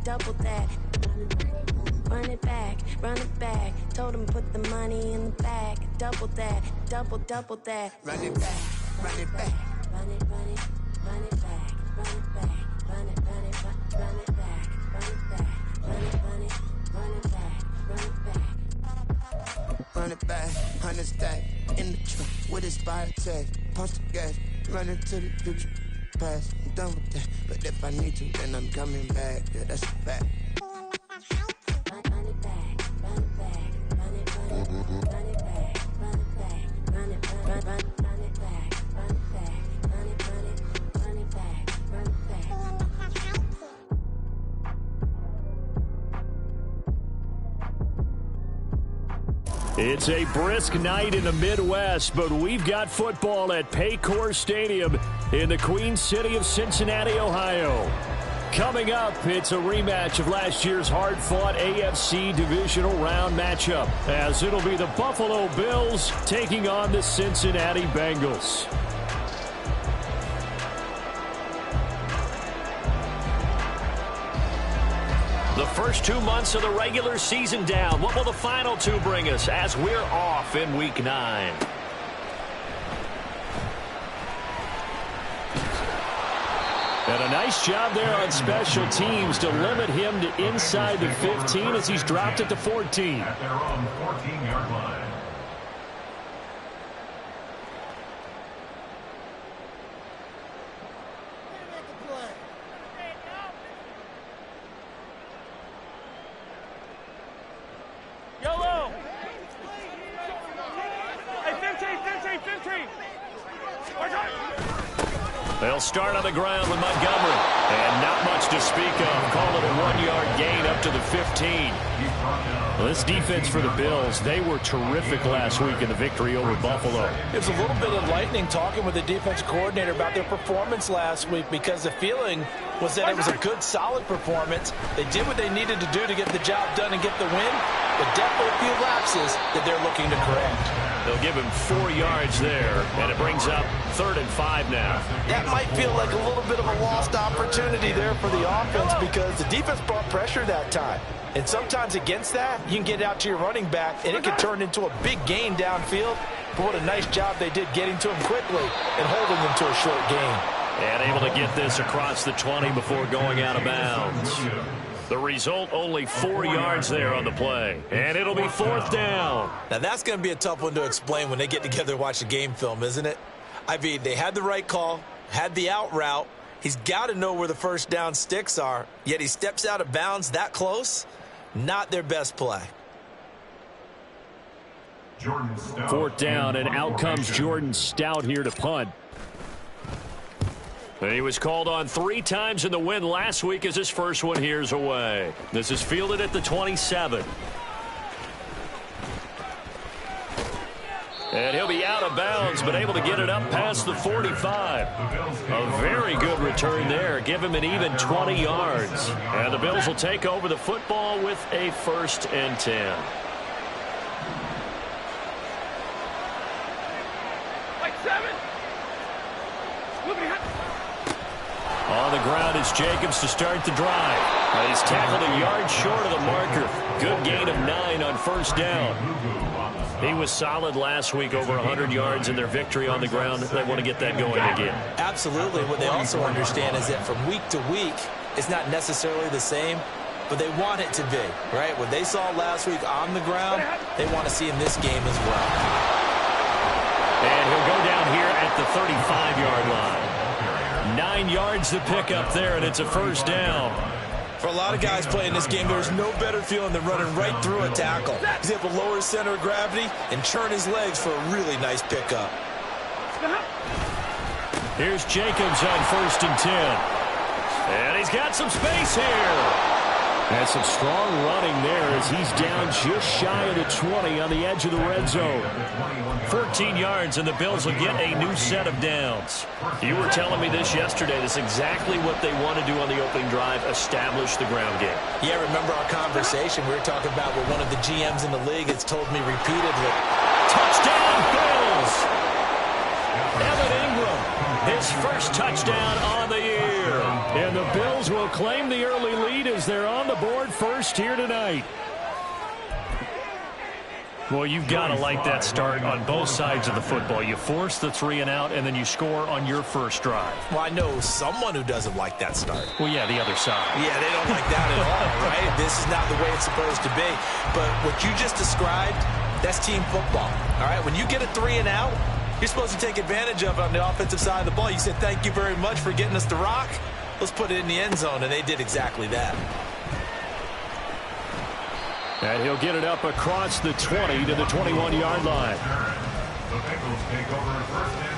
double that. Run it back, run it back. Told him put the money in the bag. Double that, double that. Run it back, run it back. Run it, run it, run it back, run it back, run it, run it, run it back, run it back, run it, run it, run it back, run it back. Run it back, 100 stack in the truck with his fire tag. Punch the gas, running to the future. Past, I'm done with that. But if I need to, then I'm coming back. Yeah, that's a fact. Run it back, run it back, run it, run it, run it back, run it back, run it, run it back, run it back, run it, run it back, run it back. It's a brisk night in the Midwest, but we've got football at Paycor Stadium in the Queen City of Cincinnati, Ohio. Coming up, it's a rematch of last year's hard-fought AFC divisional round matchup, as it'll be the Buffalo Bills taking on the Cincinnati Bengals. The first 2 months of the regular season down. What will the final two bring us as we're off in Week 9? And a nice job there on special teams to limit him to inside the 15 as he's dropped it to 14. At their own 14-yard line. Yellow! Hey, 15! They'll start on the ground with Montgomery. And not much to speak of. Call it a 1-yard gain up to the 15. Well, this defense for the Bills, they were terrific last week in the victory over Buffalo. It was a little bit enlightening talking with the defense coordinator about their performance last week, because the feeling was that it was a good, solid performance. They did what they needed to do to get the job done and get the win, but definitely a few lapses that they're looking to correct. They'll give him 4 yards there, and it brings up 3rd and 5 now. That might feel like a little bit of a lost opportunity there for the offense, because the defense brought pressure that time. And sometimes against that, you can get out to your running back, and it can turn into a big gain downfield. But what a nice job they did getting to him quickly and holding him to a short gain. And able to get this across the 20 before going out of bounds. The result, only 4 yards there on the play. And it'll be 4th down. Now that's going to be a tough one to explain when they get together and watch the game film, isn't it? I mean, they had the right call, had the out route. He's got to know where the first down sticks are, yet he steps out of bounds that close. Not their best play. 4th down, and out comes Jordan Stout here to punt. He was called on 3 times in the win last week as his first one here's away. This is fielded at the 27. And he'll be out of bounds, but able to get it up past the 45. A very good return there. Give him an even 20 yards. And the Bills will take over the football with a 1st and 10. On the ground is Jacobs to start the drive. And he's tackled a yard short of the marker. Good gain of 9 on 1st down. He was solid last week, over 100 yards in their victory on the ground. They want to get that going again. Absolutely. What they also understand is that from week to week, it's not necessarily the same, but they want it to be, right? What they saw last week on the ground, they want to see in this game as well. And he'll go down here at the 35-yard line. 9 yards to pick up there, and it's a 1st down. For a lot of guys playing this game, there's no better feeling than running right through a tackle. He's able to lower his center of gravity and churn his legs for a really nice pickup. Here's Jacobs on 1st and 10. And he's got some space here. That's some strong running there as he's down just shy of the 20 on the edge of the red zone. 14 yards, and the Bills will get a new set of downs. You were telling me this yesterday. This is exactly what they want to do on the opening drive, establish the ground game. Yeah, remember our conversation? We were talking about what one of the GMs in the league has told me repeatedly. Touchdown, Bills! Evan Ingram, his first touchdown on the year. here. And the Bills will claim the early lead as they're on the board first here tonight. Well, you've got to like that start on both sides of the football. You force the 3 and out, and then you score on your first drive. Well, I know someone who doesn't like that start. Well, yeah, the other side. Yeah, they don't like that at all, right? This is not the way it's supposed to be. But what you just described, that's team football, all right? When you get a 3 and out, you're supposed to take advantage of it on the offensive side of the ball. You said, thank you very much for getting us the rock. Let's put it in the end zone, and they did exactly that. And he'll get it up across the 20 to the 21-yard line. The Bengals take over first and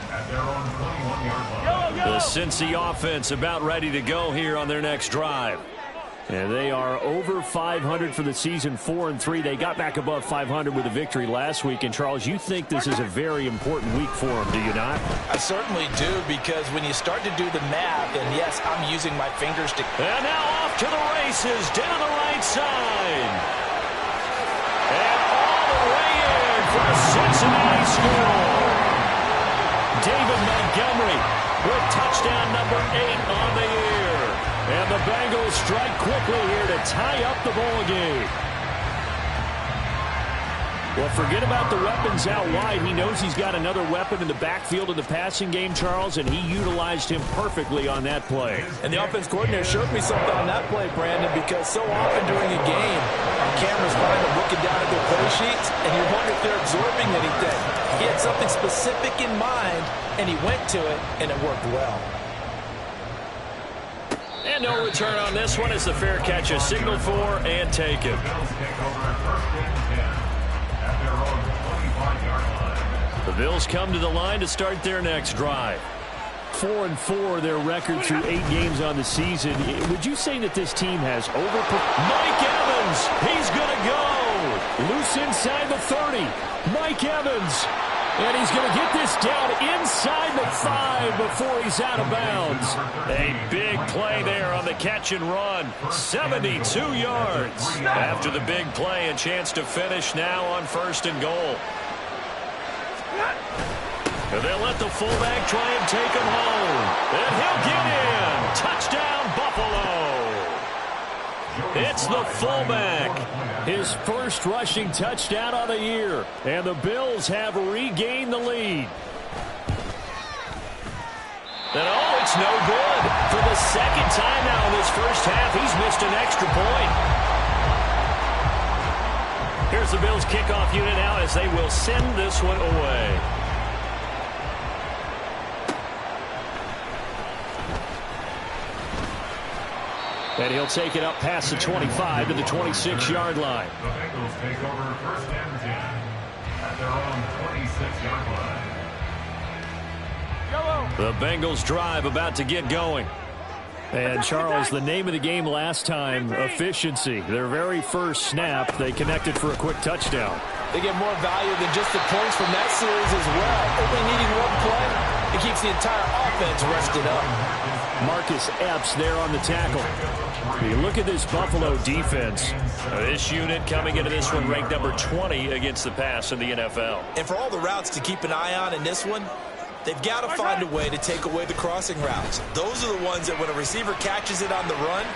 10 at their own 21-yard line. The Cincy offense about ready to go here on their next drive. And they are over 500 for the season, 4-3. They got back above 500 with a victory last week. And, Charles, you think this is a very important week for them, do you not? I certainly do, because when you start to do the math, and, yes, I'm using my fingers to... And now off to the races, down the right side. And all the way in for a Cincinnati score. David Montgomery with touchdown number 8 on the year. And the Bengals strike quickly here to tie up the ball game. Well, forget about the weapons out wide. He knows he's got another weapon in the backfield in the passing game, Charles, and he utilized him perfectly on that play. And the offense coordinator showed me something on that play, Brandon, because so often during a game, our cameras find them looking down at their play sheets, and you wonder if they're absorbing anything. He had something specific in mind, and he went to it, and it worked well. And no return on this one as the fair catch is signaled for and taken. The Bills take over first and 10 at their own 25-yard line. The Bills come to the line to start their next drive. 4-4 their record through 8 games on the season. Would you say that this team has overperformed? Mike Evans, he's going to go. Loose inside the 30. Mike Evans. And he's going to get this down inside the 5 before he's out of bounds. A big play there on the catch and run. 72 yards. After the big play, a chance to finish now on 1st and goal. And they'll let the fullback try and take him home. And he'll get in. Touchdown, Buffalo. It's the fullback. His first rushing touchdown on the year. And the Bills have regained the lead. And oh, it's no good. For the second time now in this first half, he's missed an extra point. Here's the Bills kickoff unit now as they will send this one away. And he'll take it up past the 25 to the 26-yard line. The Bengals take over first and 10 at their own 26-yard line. The Bengals drive about to get going. And, Charles, the name of the game last time, efficiency. Their very first snap, they connected for a quick touchdown. They get more value than just the points from that series as well. Only needing one play, it keeps the entire offense rested up. Marcus Epps there on the tackle. You look at this Buffalo defense. This unit coming into this one ranked number 20 against the pass in the NFL. And for all the routes to keep an eye on in this one, they've got to find a way to take away the crossing routes. Those are the ones that when a receiver catches it on the run,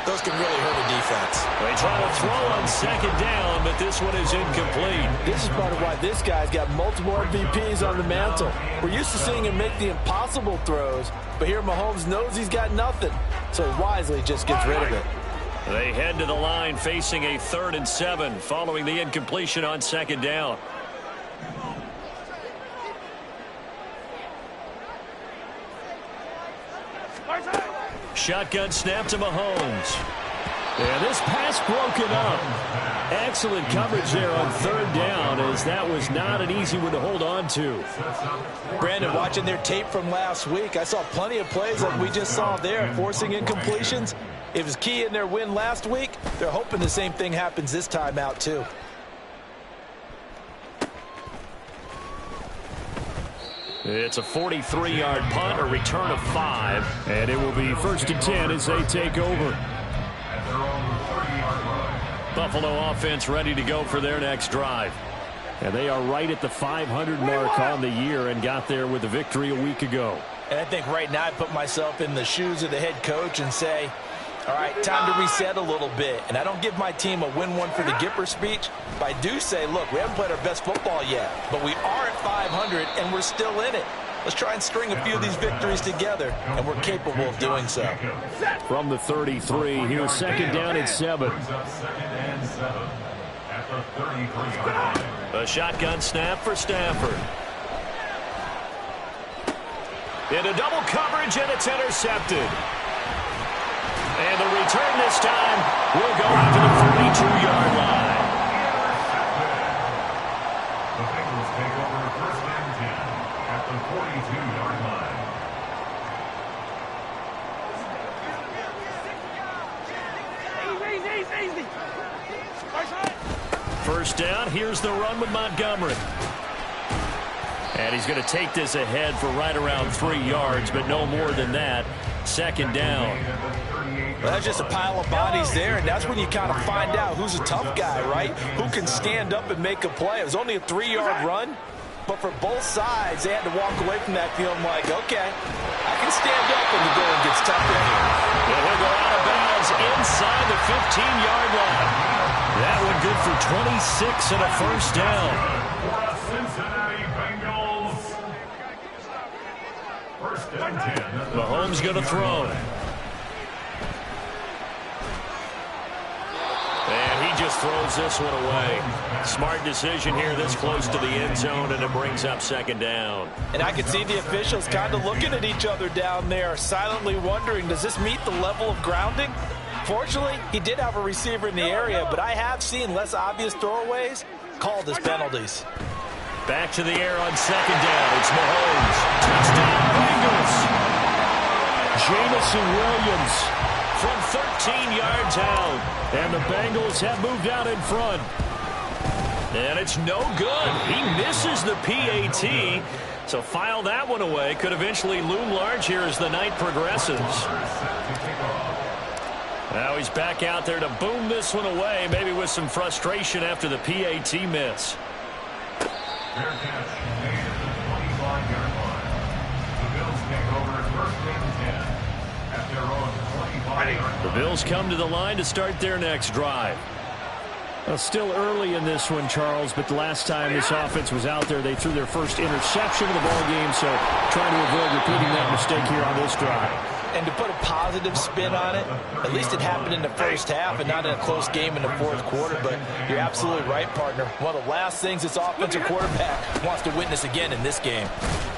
those can really hurt a defense. They try to throw on second down, but this one is incomplete. This is part of why this guy's got multiple MVPs on the mantle. We're used to seeing him make the impossible throws, but here Mahomes knows he's got nothing, so wisely just gets rid of it. They head to the line facing a 3rd and 7 following the incompletion on second down. Shotgun snap to Mahomes. And this pass broken up. Excellent coverage there on 3rd down, as that was not an easy one to hold on to. Brandon, watching their tape from last week, I saw plenty of plays like we just saw there, forcing incompletions. It was key in their win last week. They're hoping the same thing happens this time out, too. It's a 43-yard punt, a return of 5, and it will be 1st and 10 as they take over. Buffalo offense ready to go for their next drive. And they are right at the 500 mark on the year and got there with a victory a week ago. And I think right now I put myself in the shoes of the head coach and say, all right, time to reset a little bit. And I don't give my team a win one for the Gipper speech, but I do say, look, we haven't played our best football yet, but we are at 500 and we're still in it. Let's try and string a few of these victories together, and we're capable of doing so. From the 33, here's second down and 7. A shotgun snap for Stafford. Into double coverage, and it's intercepted. And the return this time will go out to the 42-yard line. The Bengals take over first and 10 at the 42-yard line. Easy. First down, here's the run with Montgomery. And he's going to take this ahead for right around 3 yards, but no more than that. Second down. Well, that's just a pile of bodies there, and that's when you kind of find out who's a tough guy, right? Who can stand up and make a play. It was only a 3-yard run, but for both sides, they had to walk away from that feeling like, okay, I can stand up when the going gets tough in here. And he'll go out of bounds inside the 15-yard line. That one good for 26 and a first down. Cincinnati Bengals. First and 10. Mahomes going to throw. And he just throws this one away. Smart decision here this close to the end zone, and it brings up second down. And I could see the officials kind of looking at each other down there, silently wondering, does this meet the level of grounding? Fortunately, he did have a receiver in the area, but I have seen less obvious throwaways called as penalties. Back to the air on second down. It's Mahomes. Touchdown, Bengals. Jamison Williams from 13 yards out. And the Bengals have moved out in front. And it's no good. He misses the PAT. So file that one away. Could eventually loom large here as the night progresses. Now he's back out there to boom this one away, maybe with some frustration after the PAT miss. Fair catch made at the 25-yard line. The Bills take over first and 10 at their own 25-yard line. The Bills come to the line to start their next drive. Well, still early in this one, Charles, but the last time this offense was out there, they threw their first interception of the ball game, so trying to avoid repeating that mistake here on this drive. And to put a positive spin on it, at least it happened in the first half and not in a close game in the fourth quarter. But you're absolutely right, partner. One of the last things this offensive quarterback wants to witness again in this game.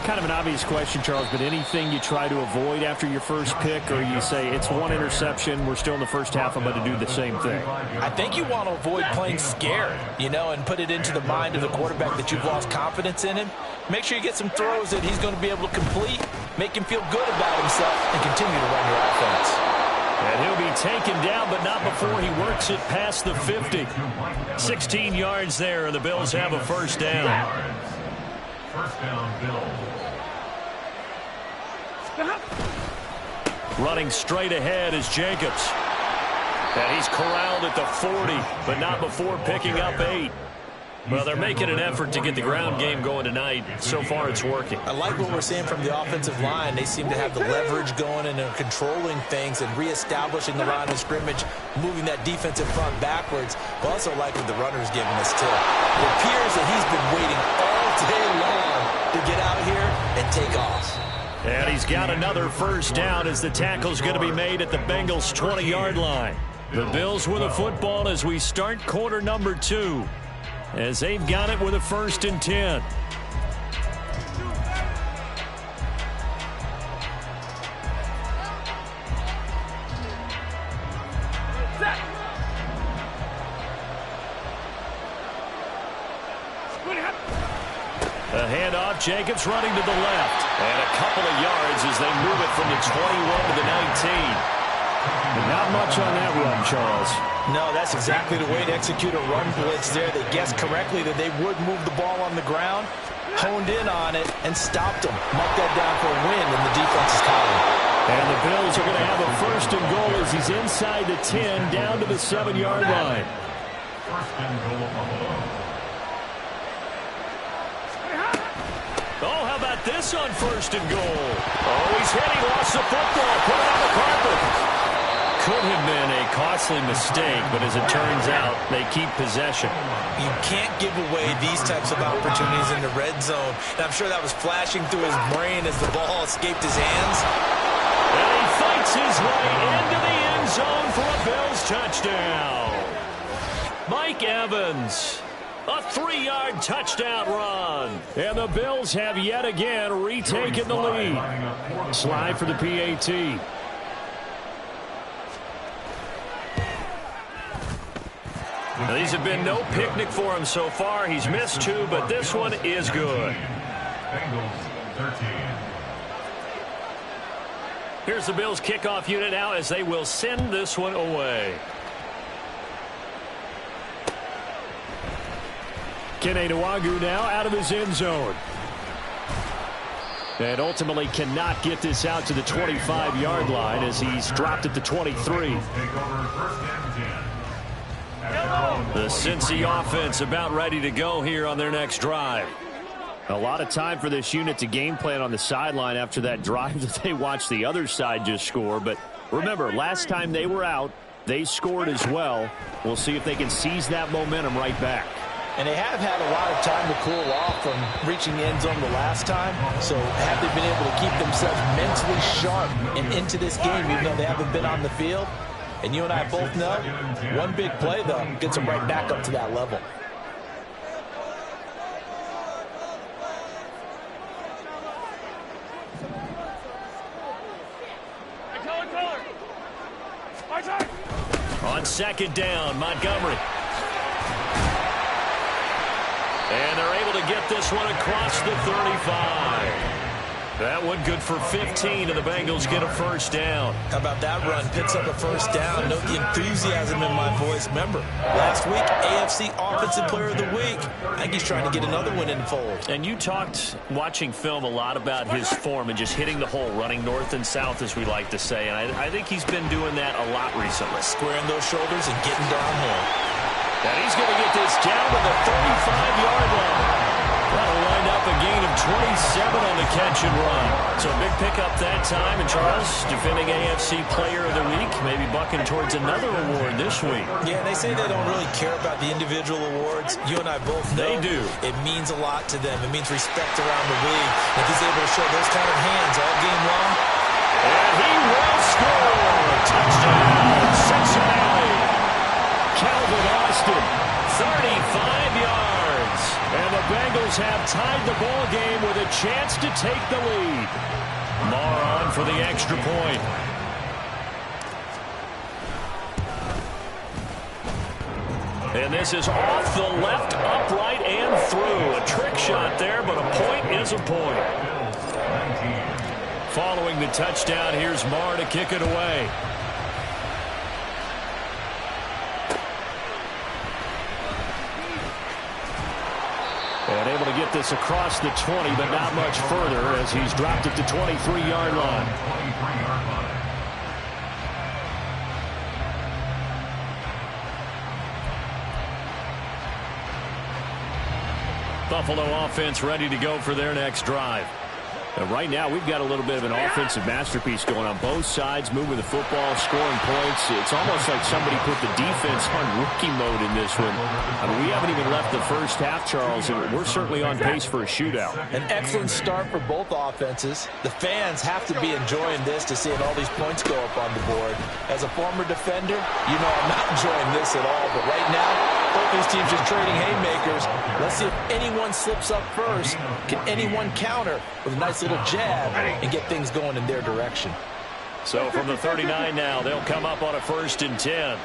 Kind of an obvious question, Charles, but anything you try to avoid after your first pick, or you say it's one interception, we're still in the first half, I'm going to do the same thing? I think you want to avoid playing scared, and put it into the mind of the quarterback that you've lost confidence in him. Make sure you get some throws that he's going to be able to complete, make him feel good about himself, and continue to run your offense. And he'll be taken down, but not before he works it past the 50. 16 yards there, and the Bills have a first down. First down, Bills. Running straight ahead is Jacobs. And he's corralled at the 40, but not before picking up 8. Well, they're making an effort to get the ground game going tonight. So far, it's working. I like what we're seeing from the offensive line. They seem to have the leverage going, and they're controlling things and reestablishing the line of scrimmage, moving that defensive front backwards. But also like what the runner's giving us, too. It appears that he's been waiting all day long to get out here and take off. And he's got another first down as the tackle's going to be made at the Bengals' 20-yard line. The Bills with a football as we start quarter number 2. As they've got it with a first and 10. A handoff, Jacobs running to the left. And a couple of yards as they move it from the 21 to the 19. But not much on that run, Charles. No, that's exactly the way to execute a run blitz there. They guessed correctly that they would move the ball on the ground, honed in on it, and stopped them. Marked that down for a win, and the defense is calling. And the Bills are going to have a first and goal as he's inside the 10, down to the 7-yard line. First and goal. Oh, how about this on 1st and goal. Oh, he's hit. He lost the football. Put it on the carpet. Could have been a costly mistake, but as it turns out, they keep possession. You can't give away these types of opportunities in the red zone. And I'm sure that was flashing through his brain as the ball escaped his hands. And he fights his way into the end zone for a Bills touchdown. Mike Evans, a 3-yard touchdown run. And the Bills have yet again retaken the lead. Slide for the PAT. Now, these have been no picnic for him so far. He's missed 2, but this one is good. Bengals 13. Here's the Bills kickoff unit now as they will send this one away. Kene Nwangwu now out of his end zone. And ultimately cannot get this out to the 25-yard line as he's dropped at the 23. The Cincy offense about ready to go here on their next drive. A lot of time for this unit to game plan on the sideline after that drive that they watched the other side just score. But remember, last time they were out, they scored as well. We'll see if they can seize that momentum right back. And they have had a lot of time to cool off from reaching the end zone the last time. So have they been able to keep themselves mentally sharp and into this game even though they haven't been on the field? And you and I both know, one big play, though, gets them right back up to that level. On 2nd down, Montgomery. And they're able to get this one across the 35. That one good for 15, and the Bengals get a 1st down. How about that run? Picks up a 1st down. Note the enthusiasm in my voice. Remember, last week, AFC Offensive Player of the Week. I think he's trying to get another one in the fold. And you talked, watching film, a lot about his form and just hitting the hole, running north and south, as we like to say. And I think he's been doing that a lot recently. Squaring those shoulders and getting downhill. And he's going to get this down to the 35-yard line. That'll wind up a gain of 27 on the catch and run. So a big pickup that time. And Charles, defending AFC Player of the Week, maybe bucking towards another award this week. Yeah, they say they don't really care about the individual awards. You and I both know they do. It means a lot to them. It means respect around the league. If he's able to show those kind of hands all game long. And he will score. Touchdown, Cincinnati. Calvin Austin, 35 yards. And the Bengals have tied the ball game with a chance to take the lead. Marr on for the extra point. And this is off the left, upright, and through. A trick shot there, but a point is a point. Following the touchdown, here's Marr to kick it away. And able to get this across the 20, but not much further as he's dropped it to 23-yard line. Buffalo offense ready to go for their next drive. Right now, we've got a little bit of an offensive masterpiece going on both sides, moving the football, scoring points. It's almost like somebody put the defense on rookie mode in this one. I mean, we haven't even left the first half, Charles, and we're certainly on pace for a shootout. An excellent start for both offenses. The fans have to be enjoying this to seeing all these points go up on the board. As a former defender, you know I'm not enjoying this at all, but right now, both these teams just trading haymakers. Let's see if anyone slips up first. Can anyone counter with a nice little jab and get things going in their direction? So from the 39 now, they'll come up on a 1st and 10.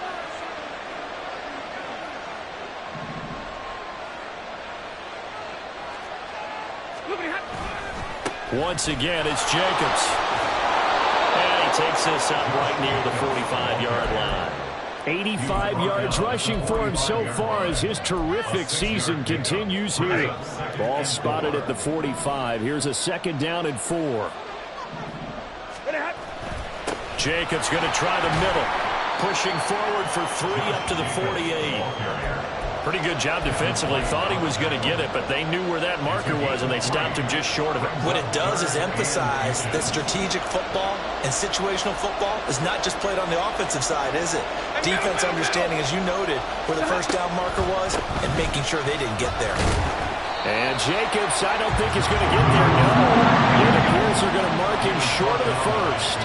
Once again, it's Jacobs. And he takes this up right near the 45-yard line. 85 yards rushing for him so far as his terrific season continues here. Ball spotted at the 45. Here's a 2nd down and 4. Jacobs going to try the middle. Pushing forward for 3 up to the 48. Pretty good job defensively. Thought he was going to get it, but they knew where that marker was, and they stopped him just short of it. What it does is emphasize that strategic football and situational football is not just played on the offensive side, is it? Defense understanding, as you noted, where the first down marker was and making sure they didn't get there. And Jacobs, I don't think is going to get there, no. It appears they're going to mark him short of the first.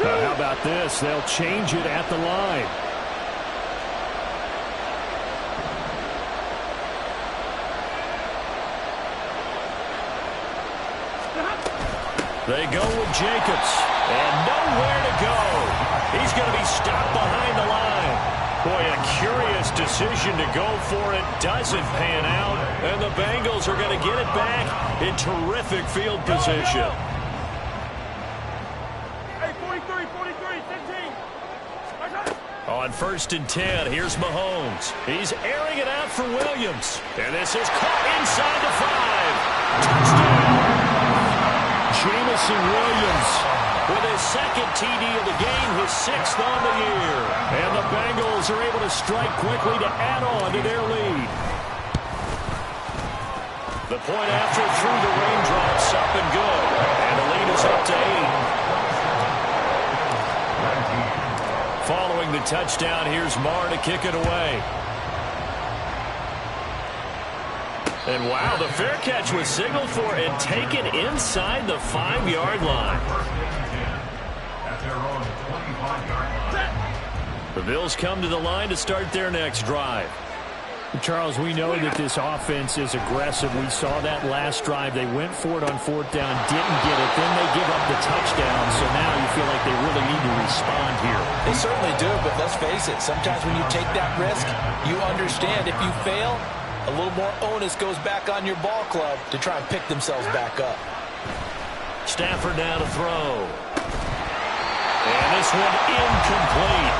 How about this? They'll change it at the line. They go with Jacobs. And nowhere to go. He's going to be stopped behind the line. Boy, a curious decision to go for it. Doesn't pan out. And the Bengals are going to get it back in terrific field position. On 1st and 10, here's Mahomes. He's airing it out for Williams. And this is caught inside the 5. Touchdown. Jameson Williams with his second TD of the game, his 6th on the year. And the Bengals are able to strike quickly to add on to their lead. The point after through the raindrops, up and good. And the lead is up to 8. Following the touchdown, here's Marr to kick it away. And wow, the fair catch was signaled for and taken inside the 5-yard line. The Bills come to the line to start their next drive. Charles, we know that this offense is aggressive. We saw that last drive. They went for it on 4th down, didn't get it. Then they give up the touchdown. So now you feel like they really need to respond here. They certainly do, but let's face it. Sometimes when you take that risk, you understand if you fail, a little more onus goes back on your ball club to try and pick themselves back up. Stafford now to throw. And this one incomplete.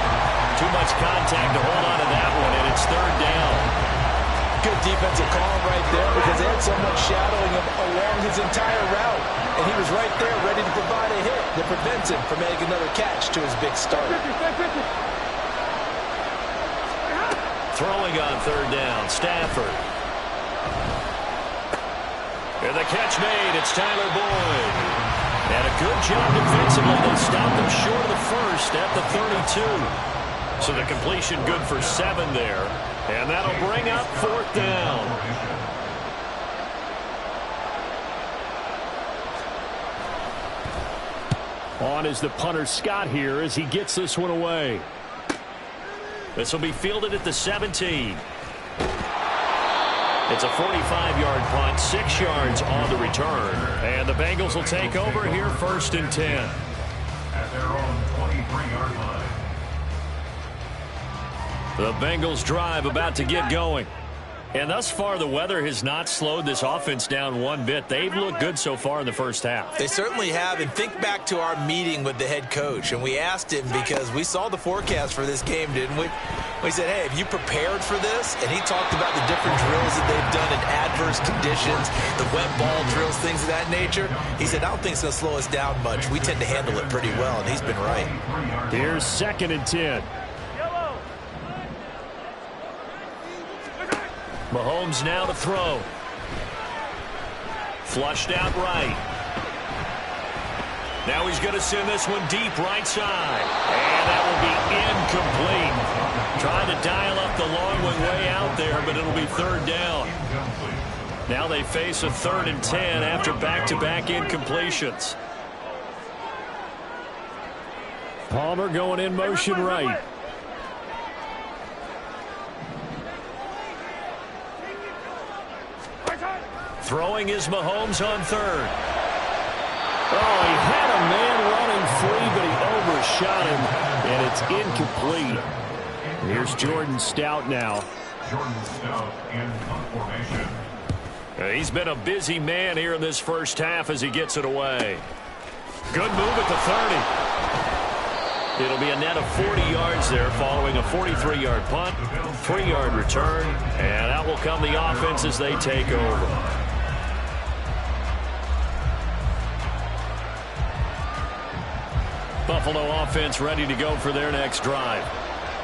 Too much contact to hold on to that one, and it's 3rd down. Good defensive call right there because they had someone shadowing him along his entire route. And he was right there ready to provide a hit that prevents him from making another catch to his big start. Throwing on 3rd down, Stafford. And the catch made, it's Tyler Boyd. And a good job defensively. They stopped him short of the first at the 32. So the completion good for 7 there. And that'll bring up 4th down. On is the punter Scott here as he gets this one away. This will be fielded at the 17. It's a 45-yard punt, 6 yards on the return. And the Bengals will take over here 1st and 10. At their own 23-yard line. The Bengals drive about to get going. And thus far, the weather has not slowed this offense down one bit. They've looked good so far in the first half. They certainly have. And think back to our meeting with the head coach. And we asked him because we saw the forecast for this game, didn't we? We said, hey, have you prepared for this? And he talked about the different drills that they've done in adverse conditions, the wet ball drills, things of that nature. He said, I don't think it's going to slow us down much. We tend to handle it pretty well, and he's been right. Here's 2nd and 10. Mahomes now to throw. Flushed out right. Now he's going to send this one deep right side. And that will be incomplete. Trying to dial up the long one way out there, but it'll be 3rd down. Now they face a 3rd and 10 after back-to-back incompletions. Palmer going in motion right. Throwing is Mahomes on 3rd. Oh, he had a man running free, but he overshot him, and it's incomplete. Here's Jordan Stout now. Jordan Stout in punt formation. He's been a busy man here in this first half as he gets it away. Good move at the 30. It'll be a net of 40 yards there following a 43-yard punt, 3-yard return, and out will come the offense as they take over. Buffalo offense ready to go for their next drive.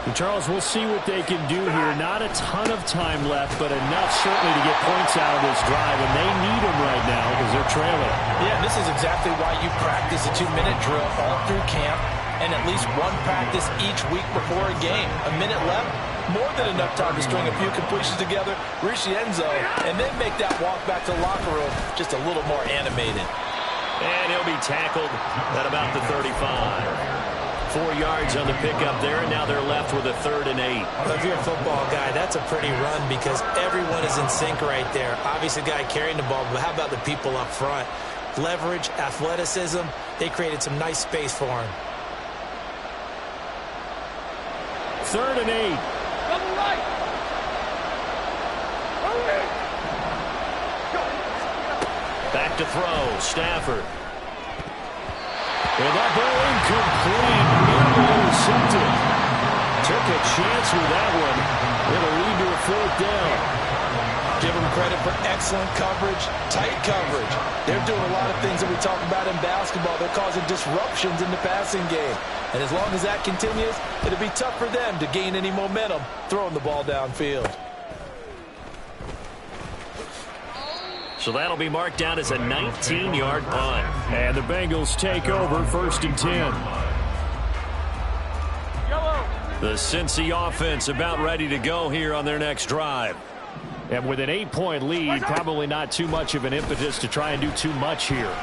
And Charles, we'll see what they can do here. Not a ton of time left, but enough certainly to get points out of this drive, and they need them right now because they're trailing. Yeah, this is exactly why you practice a 2-minute drill all through camp and at least one practice each week before a game. A minute left, more than enough time to string a few completions together, reach the end zone, and then make that walk back to the locker room just a little more animated. And he'll be tackled at about the 35. 4 yards on the pickup there, and now they're left with a 3rd and 8. Well, if you're a football guy, that's a pretty run because everyone is in sync right there. Obviously, the guy carrying the ball, but how about the people up front? Leverage, athleticism, they created some nice space for him. 3rd and 8. Double right. Back to throw, Stafford. And that ball incomplete, nearly intercepted. Took a chance with that one. It'll lead to a 4th down. Give them credit for excellent coverage, tight coverage. They're doing a lot of things that we talk about in basketball. They're causing disruptions in the passing game. And as long as that continues, it'll be tough for them to gain any momentum throwing the ball downfield. So that'll be marked down as a 19-yard punt. And the Bengals take over 1st and 10. Yellow. The Cincy offense about ready to go here on their next drive. And with an 8-point lead, probably not too much of an impetus to try and do too much here.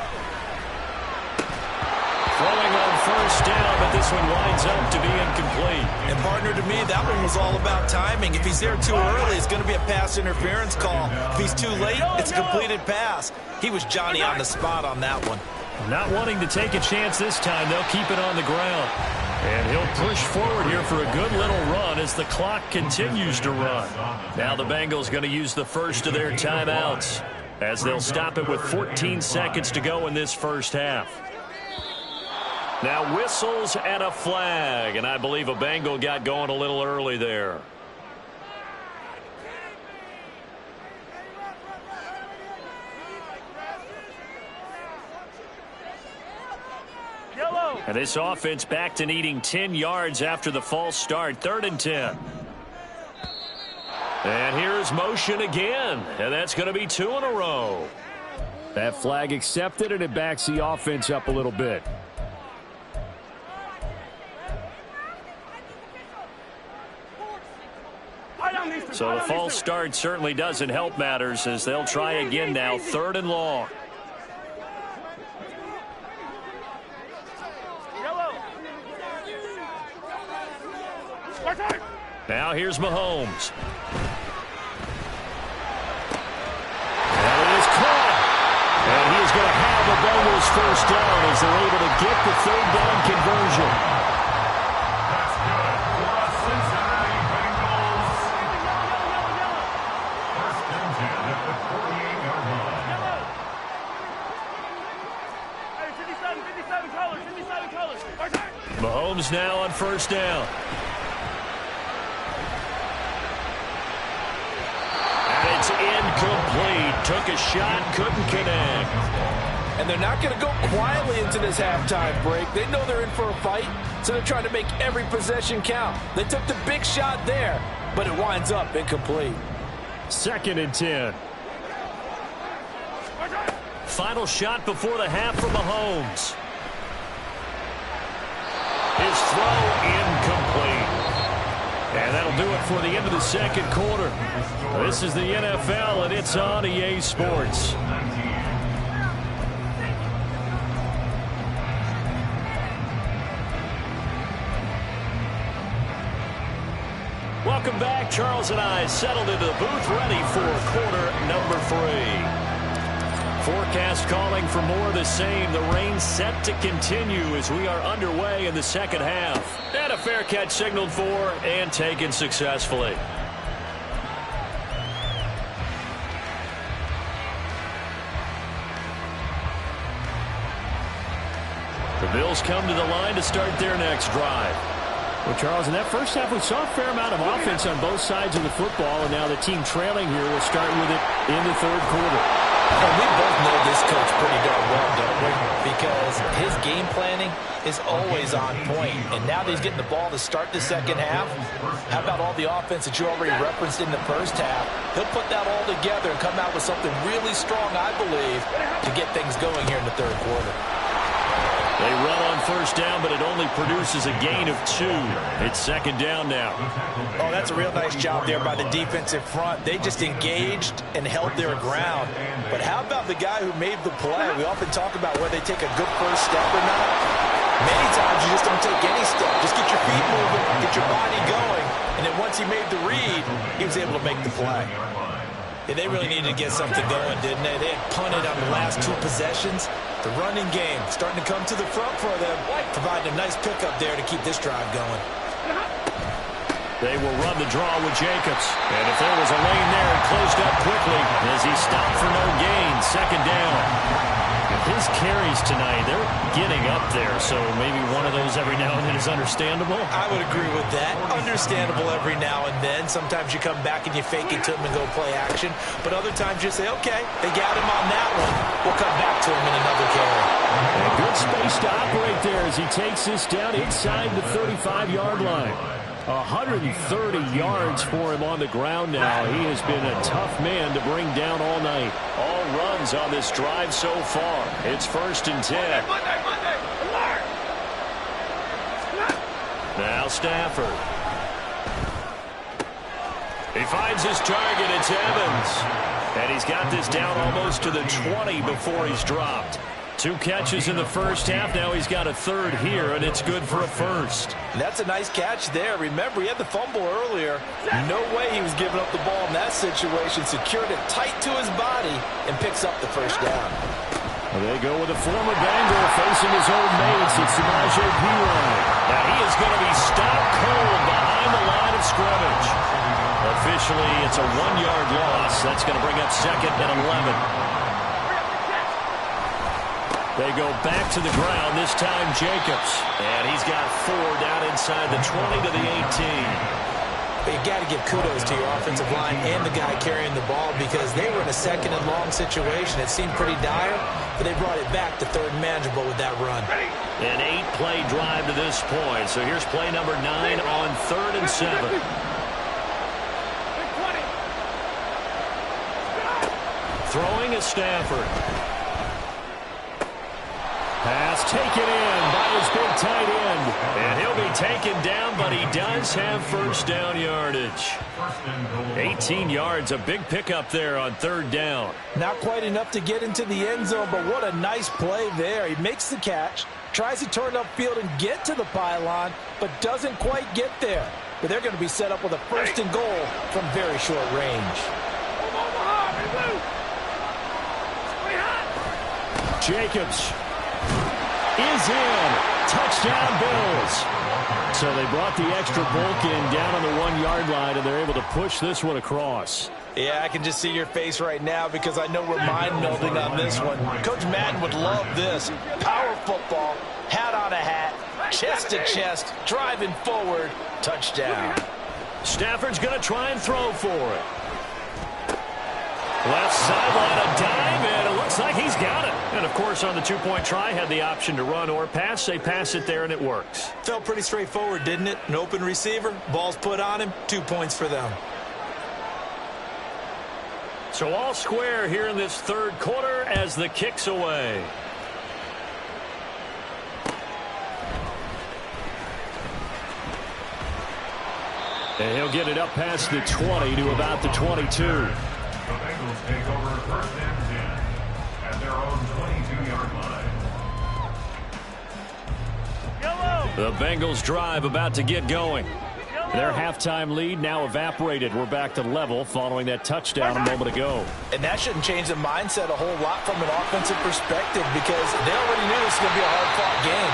Throwing on 1st down, but this one winds up to be incomplete. And partner, to me, that one was all about timing. If he's there too early, it's going to be a pass interference call. If he's too late, it's a completed pass. He was Johnny on the spot on that one. Not wanting to take a chance this time, they'll keep it on the ground. And he'll push forward here for a good little run as the clock continues to run. Now the Bengals going to use the first of their timeouts as they'll stop it with 14 seconds to go in this first half. Now whistles and a flag, and I believe a Bengal got going a little early there. Yellow. And this offense back to needing 10 yards after the false start. 3rd and 10. And here's motion again, and that's going to be 2 in a row. That flag accepted, and it backs the offense up a little bit. So the false start certainly doesn't help matters as they'll try again now. 3rd and long. Now here's Mahomes. And it is caught. And he is going to have the Bengals 1st down as they're able to get the 3rd down conversion. That's good for the Cincinnati Bengals. 1st and 10 at the 48-yard line. Hey, 57 colors, 57 colors. Mahomes now on 1st down. It's incomplete. Took a shot, couldn't connect. And they're not going to go quietly into this halftime break. They know they're in for a fight, so they're trying to make every possession count. They took the big shot there, but it winds up incomplete. 2nd and 10. Final shot before the half for Mahomes. His throw incomplete. And that'll do it for the end of the 2nd quarter. This is the NFL, and it's on EA Sports. Welcome back. Charles and I settled into the booth, ready for quarter number 3. Forecast calling for more of the same. The rain set to continue as we are underway in the 2nd half. And a fair catch signaled for and taken successfully. The Bills come to the line to start their next drive. Well, Charles, in that first half, we saw a fair amount of offense on both sides of the football, and now the team trailing here will start with it in the 3rd quarter. And we both know this coach pretty darn well, don't we? Because his game planning is always on point. And now that he's getting the ball to start the second half, how about all the offense that you already referenced in the first half? He'll put that all together and come out with something really strong, I believe, to get things going here in the third quarter. They run on first down, but it only produces a gain of 2. It's second down now. Oh, that's a real nice job there by the defensive front. They just engaged and held their ground. But how about the guy who made the play? We often talk about whether they take a good first step or not. Many times you just don't take any step. Just get your feet moving, get your body going. And then once he made the read, he was able to make the play. Yeah, they really needed to get something going, didn't they? They had punted on the last 2 possessions. The running game starting to come to the front for them, providing a nice pickup there to keep this drive going. They will run the draw with Jacobs. And if there was a lane there, it closed up quickly as he stopped for no gain. Second down. His carries tonight, they're getting up there, so maybe one of those every now and then is understandable. I would agree with that. Understandable every now and then. Sometimes you come back and you fake it to him and go play action. But other times you say, okay, they got him on that one. We'll come back to him in another carry. A good space to operate there as he takes this down inside the 35-yard line. 130 yards for him on the ground now. He has been a tough man to bring down all night. All runs on this drive so far. It's first and 10. Now Stafford. He finds his target. It's Evans. And he's got this down almost to the 20 before he's dropped. 2 catches in the first half. Now he's got a third here, and it's good for a first. That's a nice catch there. Remember, he had the fumble earlier. No way he was giving up the ball in that situation. Secured it tight to his body and picks up the first down. They go with a former Bengal facing his old mates. It's Samaje Perine. Now he is going to be stopped cold behind the line of scrimmage. Officially, it's a 1-yard loss. That's going to bring up second and 11. They go back to the ground, this time Jacobs. And he's got 4 down inside the 20 to the 18. You got to give kudos to your offensive line and the guy carrying the ball because they were in a second and long situation. It seemed pretty dire, but they brought it back to third and manageable with that run. An 8-play drive to this point. So here's play number 9 on 3rd and 7. Throwing is Stafford. Pass taken in by his big tight end. And he'll be taken down, but he does have first down yardage. 18 yards, a big pickup there on 3rd down. Not quite enough to get into the end zone, but what a nice play there. He makes the catch, tries to turn upfield and get to the pylon, but doesn't quite get there. But they're going to be set up with a first and goal from very short range. Jacobs is in. Touchdown, Bills. So they brought the extra bulk in down on the 1-yard line, and they're able to push this one across. Yeah, I can just see your face right now because I know we're mind-melding on this one. Coach Madden would love this. Power football, hat on a hat, chest to chest, driving forward, touchdown. Stafford's going to try and throw for it. Left sideline, a dive, and it looks like he's got it. And, of course, on the 2-point try, had the option to run or pass. They pass it there, and it works. Felt pretty straightforward, didn't it? An open receiver, ball's put on him, 2 points for them. So all square here in this third quarter as the kick's away. And he'll get it up past the 20 to about the 22. The Bengals take over first and 10 at their own 22-yard line. The Bengals drive about to get going. Their halftime lead now evaporated. We're back to level following that touchdown a moment ago. And that shouldn't change the mindset a whole lot from an offensive perspective because they already knew this was going to be a hard-fought game.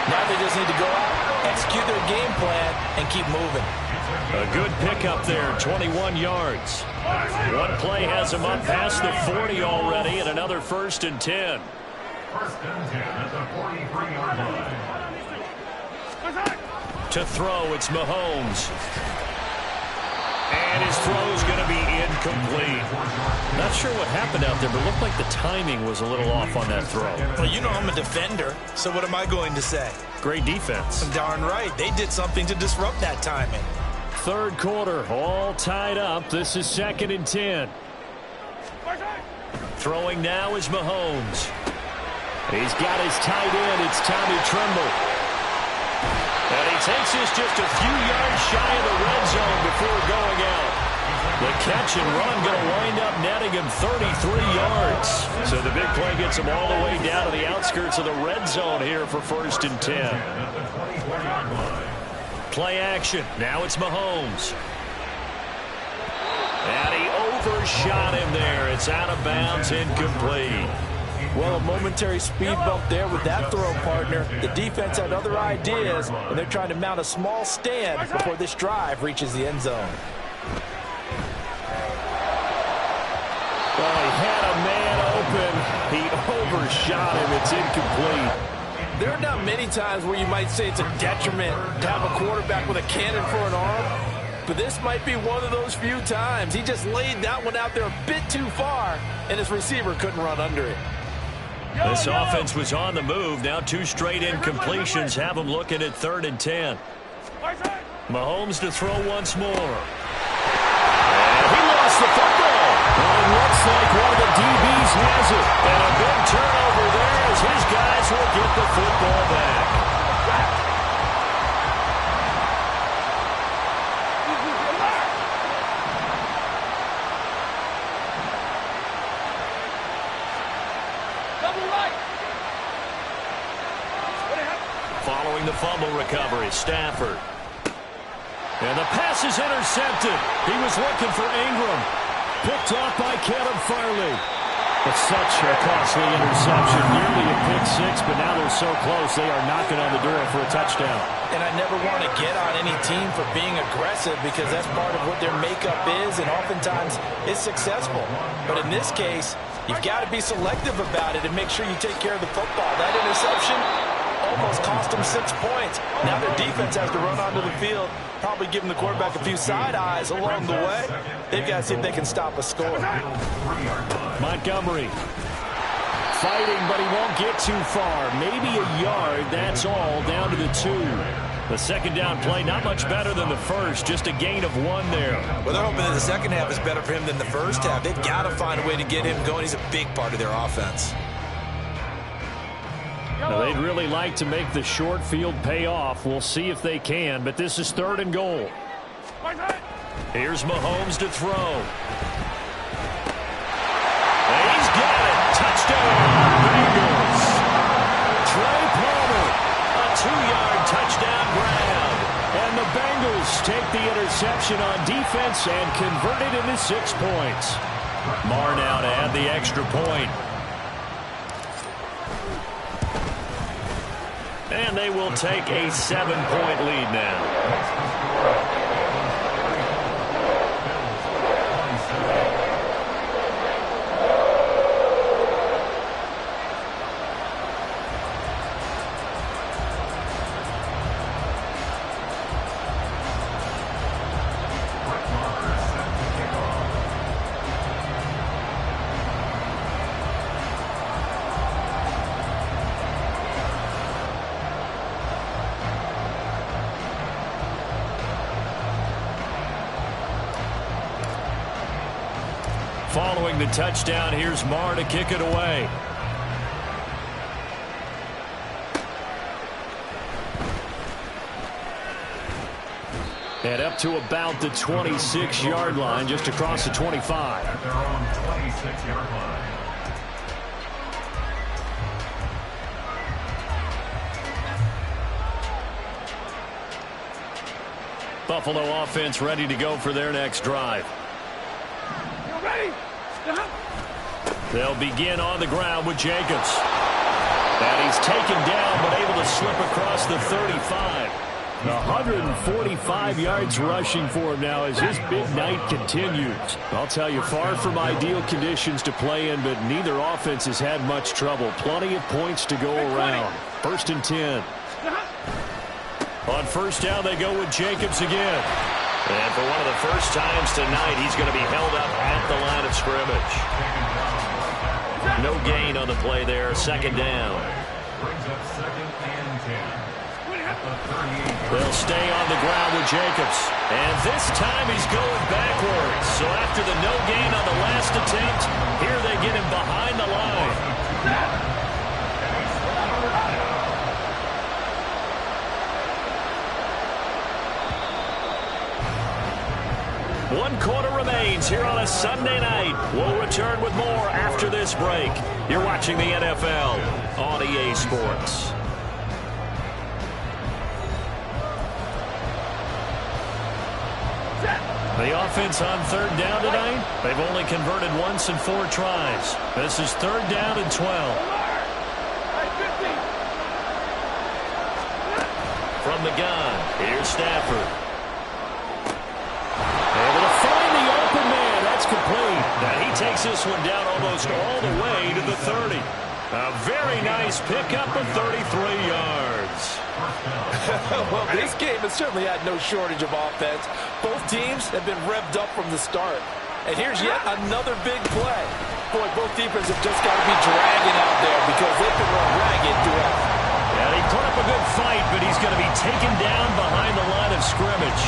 Now they just need to go out, execute their game plan, and keep moving. A good pickup there, 21 yards. One play has him up past the 40 already, and another first and 10. First and 10 at the 43-yard line. To throw, it's Mahomes. And his throw's going to be incomplete. Not sure what happened out there, but it looked like the timing was a little off on that throw. Well, you know I'm a defender, so what am I going to say? Great defense. Darn right. They did something to disrupt that timing. Third quarter, all tied up. This is 2nd and 10. Throwing now is Mahomes. He's got his tight end. It's Tommy Tremble. And he takes this just a few yards shy of the red zone before going out. The catch and run going to wind up netting him 33 yards. So the big play gets him all the way down to the outskirts of the red zone here for 1st and 10. Play action. Now it's Mahomes. And he overshot him there. It's out of bounds, incomplete. Well, a momentary speed bump there with that throw, partner. The defense had other ideas, and they're trying to mount a small stand before this drive reaches the end zone. Well, he had a man open. He overshot him. It's incomplete. There are not many times where you might say it's a detriment to have a quarterback with a cannon for an arm, but this might be one of those few times. He just laid that one out there a bit too far, and his receiver couldn't run under it. This offense was on the move. Now 2 straight incompletions have them looking at 3rd and 10. Mahomes to throw once more. And he lost the football. Well, it looks like one of the DBs has it. And a big turnover there as his guys will get the football back. Following the fumble recovery, Stafford. And the pass is intercepted. He was looking for Ingram. Picked off by Caleb Farley. It's such a costly interception. Nearly a pick six, but now they're so close they are knocking on the door for a touchdown. And I never want to get on any team for being aggressive because that's part of what their makeup is, and oftentimes it's successful. But in this case, you've got to be selective about it and make sure you take care of the football. That interception almost cost them 6 points. Now their defense has to run onto the field, probably giving the quarterback a few side eyes along the way. They've got to see if they can stop a score. Montgomery fighting, but he won't get too far. Maybe a yard, that's all, down to the 2. The second down play, not much better than the first, just a gain of 1 there. Well, they're hoping that the second half is better for him than the first half. They've got to find a way to get him going. He's a big part of their offense. Now, they'd really like to make the short field pay off. We'll see if they can, but this is 3rd and goal. Here's Mahomes to throw. And he's got it. Touchdown, Bengals. Trey Palmer, a 2-yard touchdown grab. And the Bengals take the interception on defense and convert it into 6 points. Marr now to add the extra point. And they will take a 7-point lead now. Following the touchdown, here's Marr to kick it away. And up to about the 26-yard line, just across the 25. At their own 26-yard line. Buffalo offense ready to go for their next drive. They'll begin on the ground with Jacobs. And he's taken down, but able to slip across the 35. 145 yards rushing for him now as his big night continues. I'll tell you, far from ideal conditions to play in, but neither offense has had much trouble. Plenty of points to go around. 1st and 10. On 1st down, they go with Jacobs again. And for one of the first times tonight, he's going to be held up at the line of scrimmage. No gain on the play there. Second down. Brings up 2nd and 10. At the 38. They'll stay on the ground with Jacobs. And this time he's going backwards. So after the no gain on the last attempt, here they get him behind the line. One quarter remains here on a Sunday night. We'll return with more after this break. You're watching the NFL on EA Sports. The offense on third down tonight, they've only converted once in 4 tries. This is third down and 12. From the gun, here's Stafford. Able to find the open man. That's complete. Now he takes this one down almost all the way to the 30. A very nice pickup of 33 yards. Well, this game has certainly had no shortage of offense. Both teams have been revved up from the start. And here's yet another big play. Boy, both defenses have just got to be dragging out there because they can run ragged throughout. Yeah, he put up a good fight, but he's going to be taken down behind the line of scrimmage.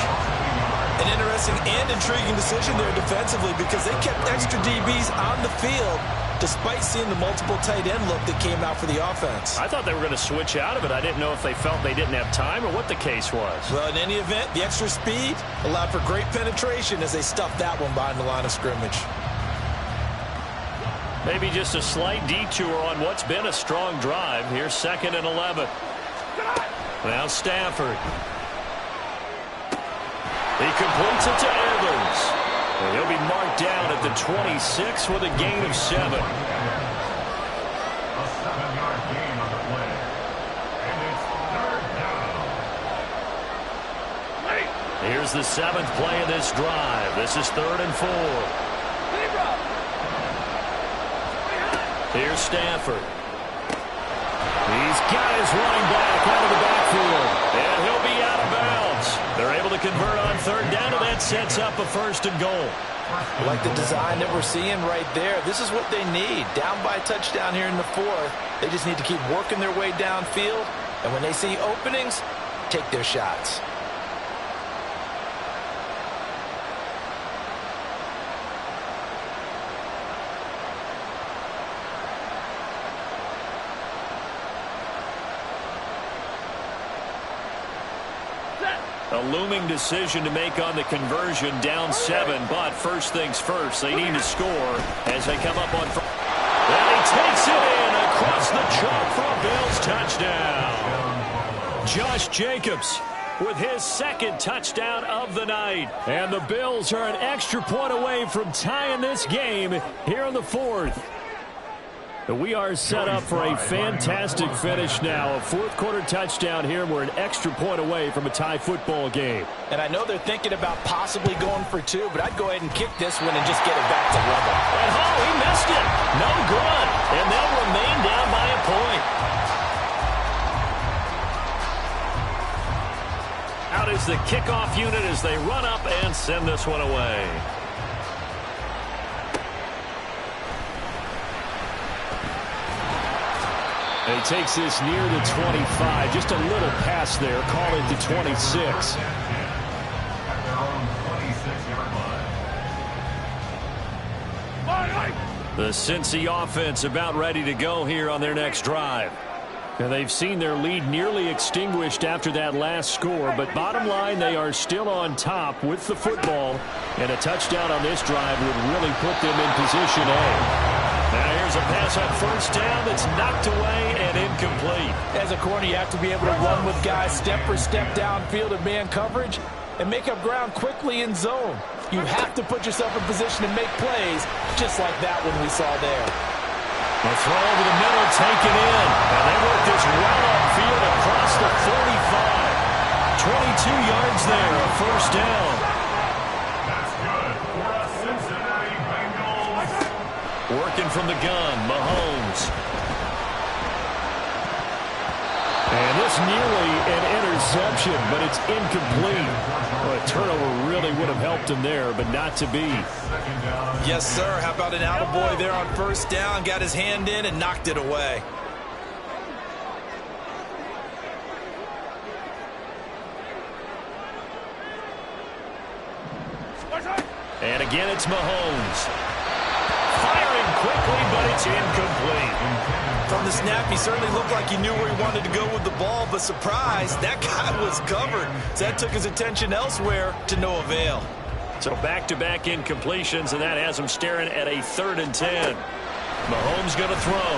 An interesting and intriguing decision there defensively because they kept extra DBs on the field despite seeing the multiple tight end look that came out for the offense. I thought they were going to switch out of it. I didn't know if they felt they didn't have time or what the case was. Well, in any event, the extra speed allowed for great penetration as they stuffed that one behind the line of scrimmage. Maybe just a slight detour on what's been a strong drive. Here's 2nd and 11. Now Stafford. He completes it to Evans. And he'll be marked down at the 26 with a gain of 7. A 7-yard gain on the play. And it's third down. Here's the 7th play of this drive. This is 3rd and 4. Here's Stafford. He's got his running back out of the backfield. And he'll be out of bounds. They're able to convert on 3rd down, and that sets up a 1st and goal. I like the design that we're seeing right there. This is what they need. Down by a touchdown here in the 4th. They just need to keep working their way downfield. And when they see openings, take their shots. A looming decision to make on the conversion, down 7, but first things first, they need to score as they come up on first. And he takes it in across the chalk for a Bills touchdown. Josh Jacobs with his 2nd touchdown of the night. And the Bills are an extra point away from tying this game here in the 4th. We are set up for a fantastic finish now. A 4th quarter touchdown here. We're an extra point away from a tie football game. And I know they're thinking about possibly going for 2, but I'd go ahead and kick this one and just get it back to level. And he missed it. No good. And they'll remain down by a point. Out is the kickoff unit as they run up and send this one away. And he takes this near the 25. Just a little pass there. Call it the 26. At their own 26-yard line. The Cincy offense about ready to go here on their next drive. And they've seen their lead nearly extinguished after that last score. But bottom line, they are still on top with the football. And a touchdown on this drive would really put them in position A. Now here's a pass on 1st down that's knocked away and incomplete. As a corner, you have to be able to run with guys step for step downfield in man coverage and make up ground quickly in zone. You have to put yourself in position to make plays, just like that one we saw there. A throw over the middle, taken in. And they work this well upfield across the 45. 22 yards there, a 1st down. That's good for a Cincinnati Bengals. Working from the gun, Mahomes. And this Just nearly an interception, but it's incomplete. Well, a turnover really would have helped him there, but not to be. Yes, sir. How about an attaboy there on first down? Got his hand in and knocked it away. And again, it's Mahomes. Firing quickly, but it's incomplete. From the snap, he certainly looked like he knew where he wanted to go with the ball, but surprise, that guy was covered. So that took his attention elsewhere to no avail. So back-to-back incompletions, and that has him staring at a 3rd and 10. Mahomes going to throw.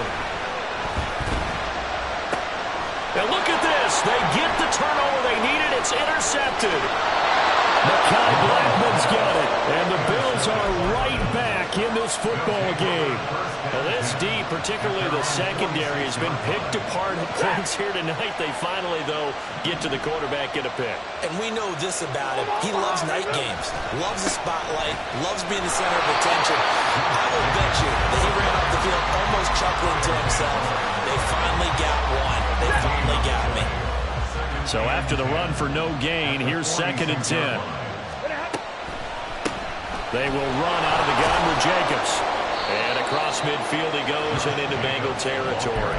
Now look at this. They get the turnover they needed. It's intercepted. Mekhi Blackmon's got it, and the Bills are right back in this football game. Well, this D, particularly the secondary, has been picked apart at points here tonight. They finally, though, get to the quarterback in a pick. And we know this about him. He loves night games, loves the spotlight, loves being the center of attention. I will bet you that he ran off the field almost chuckling to himself. They finally got one. They finally got me. So after the run for no gain, here's 2nd and 10. They will run out of the gun with Jacobs. And across midfield he goes and into Bengal territory.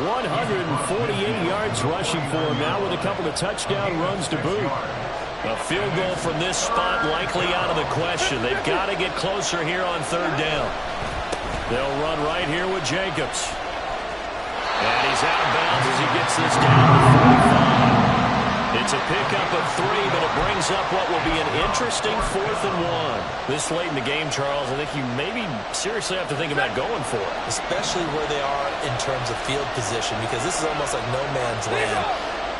148 yards rushing for him now with a couple of touchdown runs to boot. A field goal from this spot likely out of the question. They've got to get closer here on 3rd down. They'll run right here with Jacobs. And he's out of bounds as he gets this down to 45. It's a pickup of 3, but it brings up what will be an interesting 4th and 1. This late in the game, Charles, I think you maybe seriously have to think about going for it. Especially where they are in terms of field position, because this is almost like no man's land.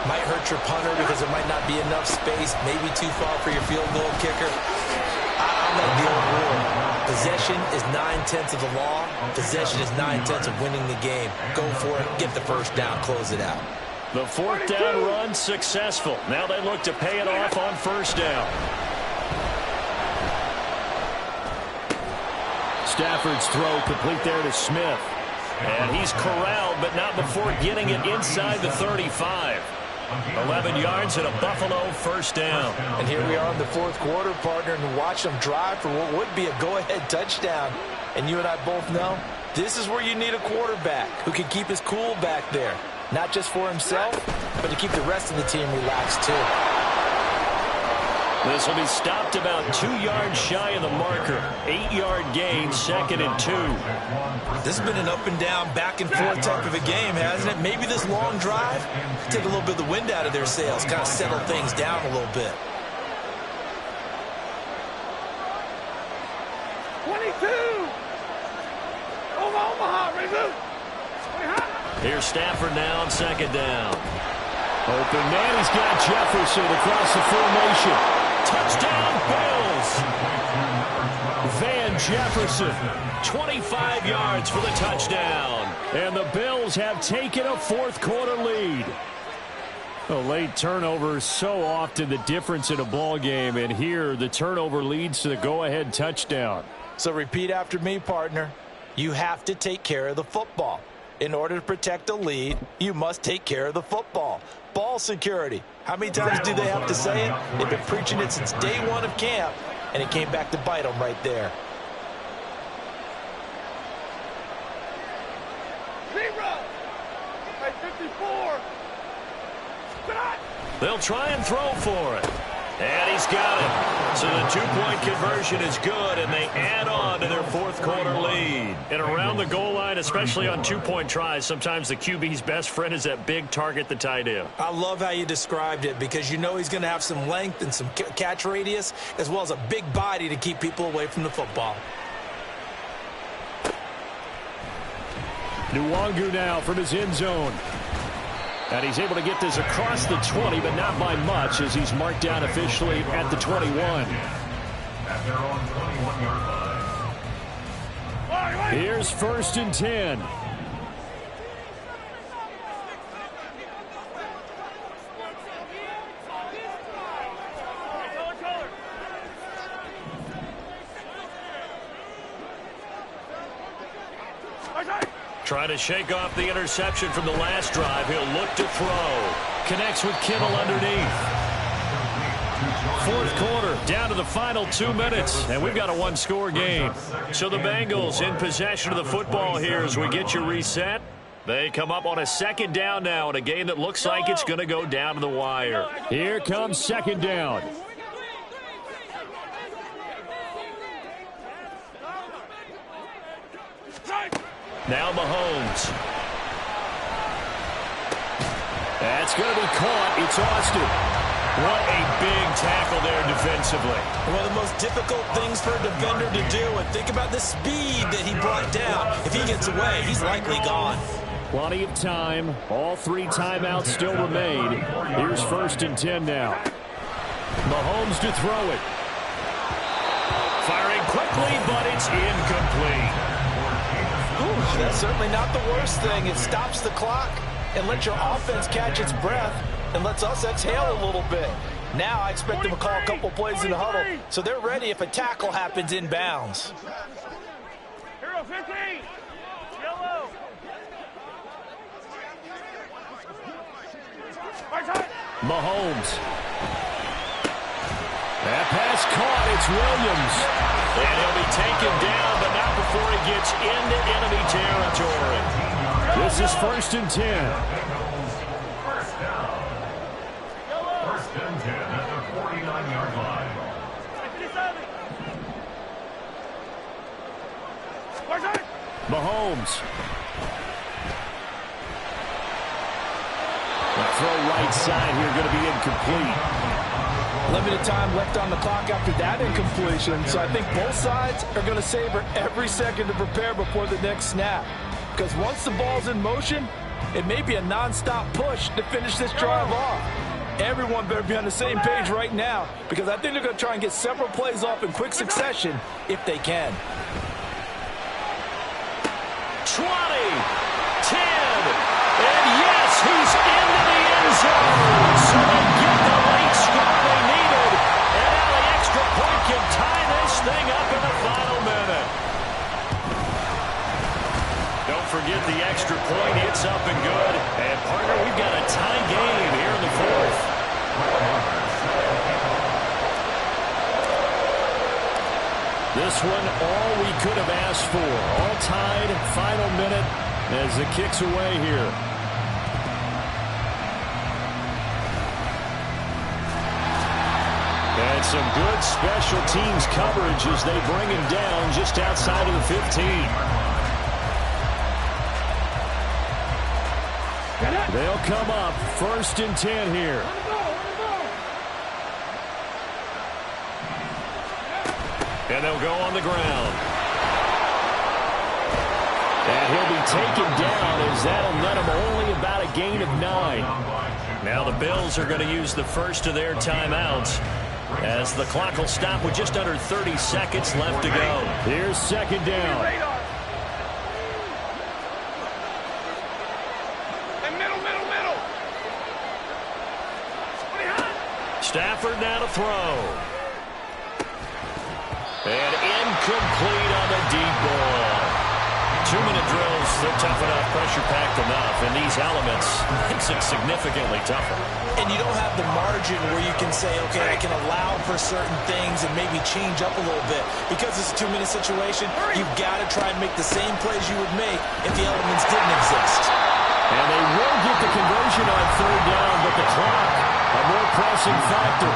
Might hurt your punter because there might not be enough space, maybe too far for your field goal kicker. I'm like the old rule. Possession is 9/10 of the law. Possession is 9/10 of winning the game. Go for it, get the first down, close it out. The 4th down run successful. Now they look to pay it off on 1st down. Stafford's throw complete there to Smith. And he's corralled, but not before getting it inside the 35. 11 yards and a Buffalo 1st down. And here we are in the 4th quarter, partner, and watch them drive for what would be a go-ahead touchdown. And you and I both know this is where you need a quarterback who can keep his cool back there. Not just for himself, but to keep the rest of the team relaxed, too. This will be stopped about 2 yards shy of the marker. 8-yard gain, 2nd and 2. This has been an up-and-down, back-and-forth type of a game, hasn't it? Maybe this long drive, take a little bit of the wind out of their sails, kind of settle things down a little bit. 22! Over Omaha, reboot! Here's Stafford now on 2nd down. Open man, he's got Jefferson across the formation. Touchdown, Bills! Van Jefferson, 25 yards for the touchdown. And the Bills have taken a 4th quarter lead. A late turnover is so often the difference in a ball game, and here the turnover leads to the go-ahead touchdown. So repeat after me, partner. You have to take care of the football. In order to protect a lead, you must take care of the football. Ball security. How many times do they have to say it? They've been preaching it since day 1 of camp, and it came back to bite them right there. Zero! Hey, 54! Shot! They'll try and throw for it. And he's got it. So the 2-point conversion is good, and they add on to their 4th quarter lead. And around the goal line, especially on 2-point tries, sometimes the QB's best friend is that big target, the tight end. I love how you described it, because you know he's going to have some length and some catch radius, as well as a big body to keep people away from the football. Nwangu now from his end zone. And he's able to get this across the 20, but not by much, as he's marked down officially at the 21. At their own 21-yard line. Here's 1st and 10. Trying to shake off the interception from the last drive. He'll look to throw. Connects with Kittle underneath. Fourth quarter, down to the final 2 minutes, and we've got a one-score game. So the Bengals in possession of the football here as we get you reset. They come up on a second down now in a game that looks like it's going to go down to the wire. Here comes second down. Now Mahomes. That's going to be caught. It's Austin. What a big tackle there defensively. One of the most difficult things for a defender to do. And think about the speed that he brought down. If he gets away, he's likely gone. Plenty of time. All 3 timeouts still remain. Here's 1st and 10 now. Mahomes to throw it. Firing quickly, but it's incomplete. Ooh, that's certainly not the worst thing. It stops the clock and lets your offense catch its breath and lets us exhale a little bit. Now I expect them to call a couple plays in the huddle so they're ready if a tackle happens inbounds. Hero 15. Yellow. Mahomes. That pass caught. It's Williams. And he'll be taken down, but not before he gets into enemy territory. This is 1st and 10. First down. 1st and 10 at the 49-yard line. Mahomes. The throw right side here going to be incomplete. Limited time left on the clock after that incompletion, so I think both sides are going to savor every second to prepare before the next snap. Because once the ball's in motion, it may be a non-stop push to finish this drive off. Everyone better be on the same page right now, because I think they're going to try and get several plays off in quick succession if they can. 20, 10, and yes, he's into the end zone. So they get the late score they needed, and now the extra point can tie this thing up in the final minute. Don't forget the extra point. It's up and good. And, partner, we've got a tie game here in the fourth. This one, all we could have asked for. All tied, final minute as it kicks away here. And some good special teams coverage as they bring him down just outside of the 15. They'll come up 1st and 10 here. And they'll go on the ground. And he'll be taken down as that'll net him only about a gain of 9. Now the Bills are going to use the first of their timeouts as the clock will stop with just under 30 seconds left to go. Here's second down. Stafford now to throw. And incomplete on the deep ball. 2-minute drills, they're tough enough, pressure-packed enough. And these elements makes it significantly tougher. And you don't have the margin where you can say, okay, I can allow for certain things and maybe change up a little bit. Because it's a 2-minute situation, you've got to try and make the same plays you would make if the elements didn't exist. And they will get the conversion on third down, but the clock, a more pressing factor.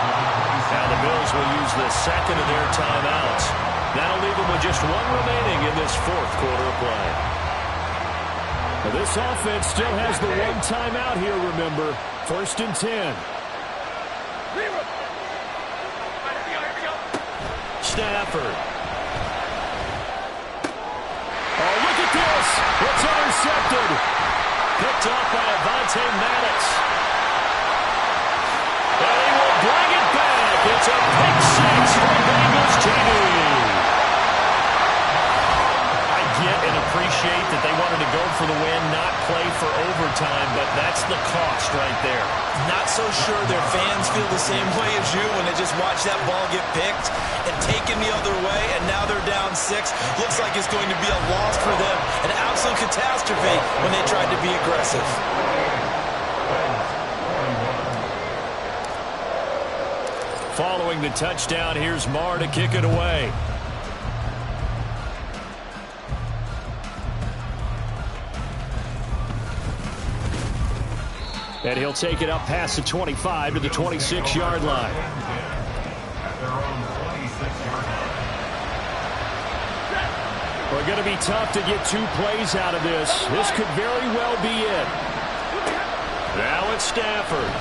Now the Bills will use the second of their timeouts. That'll leave them with just one remaining in this fourth quarter of play. Now this offense still has the one timeout here, remember. 1st and 10. Stafford. Oh, look at this. It's intercepted. Picked off by Avonte Maddox. And he will bring it back. It's a pick six for Bengals TV. I get and appreciate that they wanted to go for the win, not play for overtime. time, but that's the cost right there. Not so sure their fans feel the same way as you when they just watch that ball get picked and taken the other way, and now they're down 6. Looks like it's going to be a loss for them, an absolute catastrophe when they tried to be aggressive. Following the touchdown, here's Marr to kick it away. And he'll take it up past the 25 to the 26-yard line. We're going to be tough to get 2 plays out of this. This could very well be it. Now it's Stafford.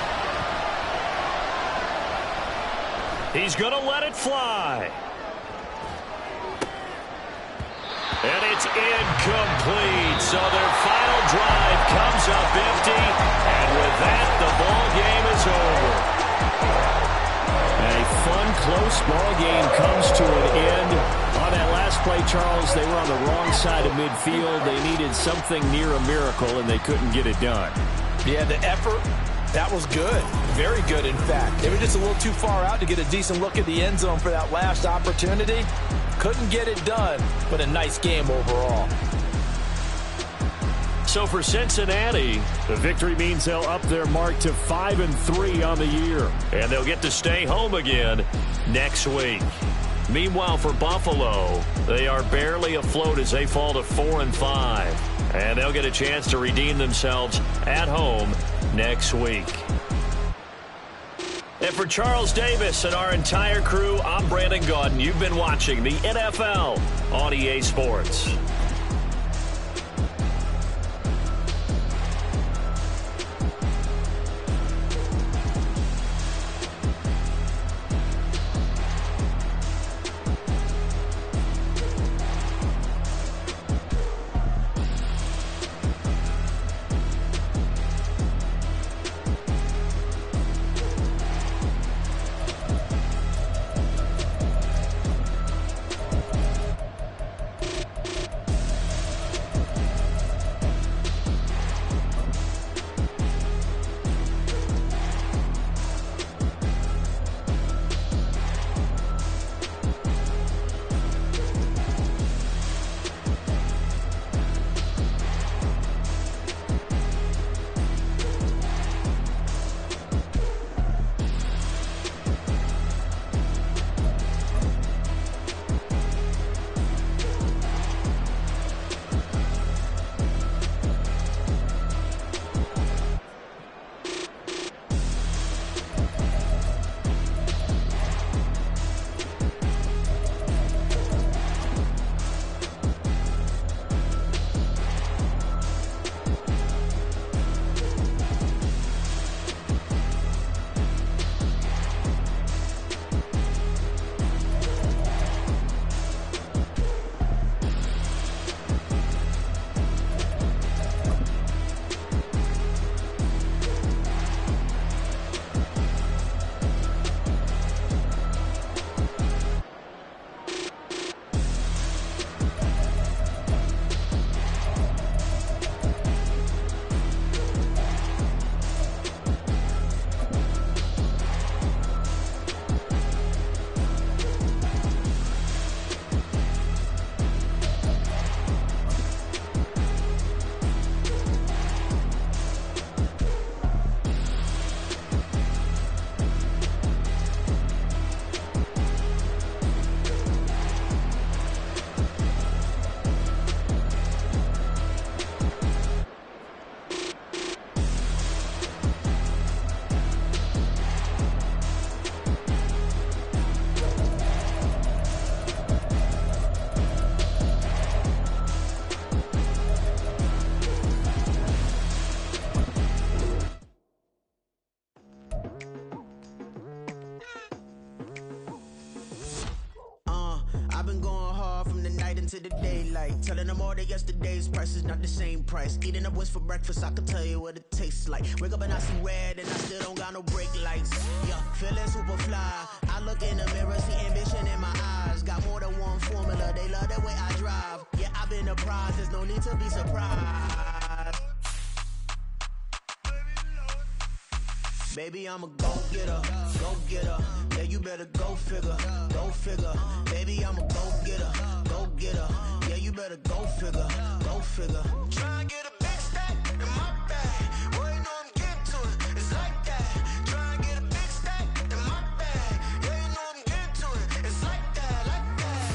He's going to let it fly. And it's incomplete. So their final drive comes up empty. And with that, the ball game is over. A fun, close ball game comes to an end. On that last play, Charles, they were on the wrong side of midfield. They needed something near a miracle, and they couldn't get it done. Yeah, the effort, that was good. Very good, in fact. They were just a little too far out to get a decent look at the end zone for that last opportunity. Couldn't get it done, but a nice game overall. So for Cincinnati, the victory means they'll up their mark to 5-3 on the year. And they'll get to stay home again next week. Meanwhile, for Buffalo, they are barely afloat as they fall to 4-5. And they'll get a chance to redeem themselves at home next week. And for Charles Davis and our entire crew, I'm Brandon Gaudin. You've been watching the NFL on EA Sports. into the daylight. Telling them all that yesterday's price is not the same price. Eating up what's for breakfast, I can tell you what it tastes like. Wake up and I see red and I still don't got no brake lights. Yeah, feeling super fly. I look in the mirror, see ambition in my eyes. Got more than one formula, they love the way I drive. Yeah, I've been a prize, there's no need to be surprised. Baby, I'm a go-getter, go-getter. Yeah, you better go figure, go figure. Baby, I'm a go-getter, go-getter. Yeah, you better go figure, go figure. Try and get a big stack in my bag. Boy, you know I'm getting to it. It's like that. Try and get a big stack in my bag. Yeah, you know I'm getting to it. It's like that, like that.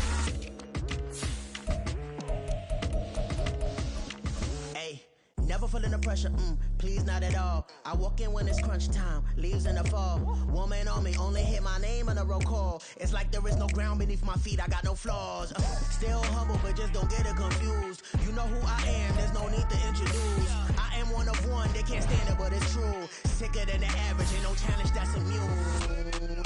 Hey, never feeling the pressure, please not at all. I walk in when it's crunch time, leaves in the fall. Woman on me, only hit my name on a roll call. It's like there is no ground beneath my feet, I got no flaws. Still humble, but just don't get it confused. You know who I am, there's no need to introduce. I am one of one, they can't stand it, but it's true. Sicker than the average, ain't no challenge that's immune.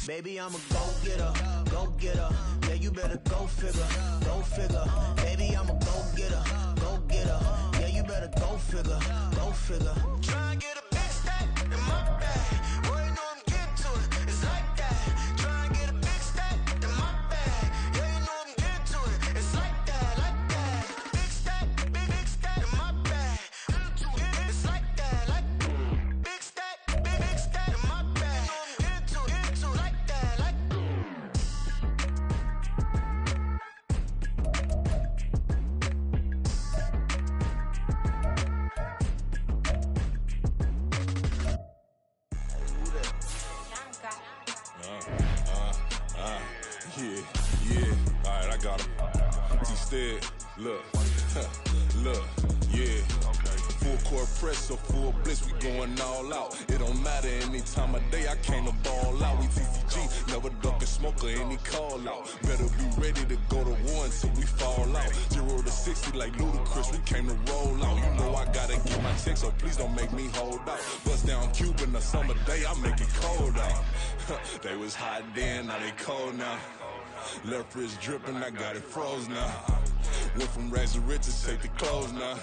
Baby, I'm a go-getter, go-getter. Yeah, you better go figure, go figure. Baby, I'm a go-getter, go-getter. Yeah, you better go figure, go figure. Try and get a big stack in my bag. Boy, you know I'm getting to it. It's like that. Try and get a big stack in my bag. Yeah, you know I'm getting to it. It's like that, like that. Big stack in my bag. It's like that, like big stack in my bag. You know I'm getting to it, like that, like. Yeah, alright, I got him. Instead, look, yeah. Full court press, so full bliss, we going all out. It don't matter any time of day, I came to ball out. We TCG, never duck a smoker, any call out. Better be ready to go to war until we fall out. 0 to 60 like Ludacris, we came to roll out. You know I gotta get my check, so please don't make me hold out. Bust down Cuban a summer day, I make it cold out. They was hot then, now they cold now. Left wrist dripping, I got it froze now. Went from rags to riches, take the clothes now.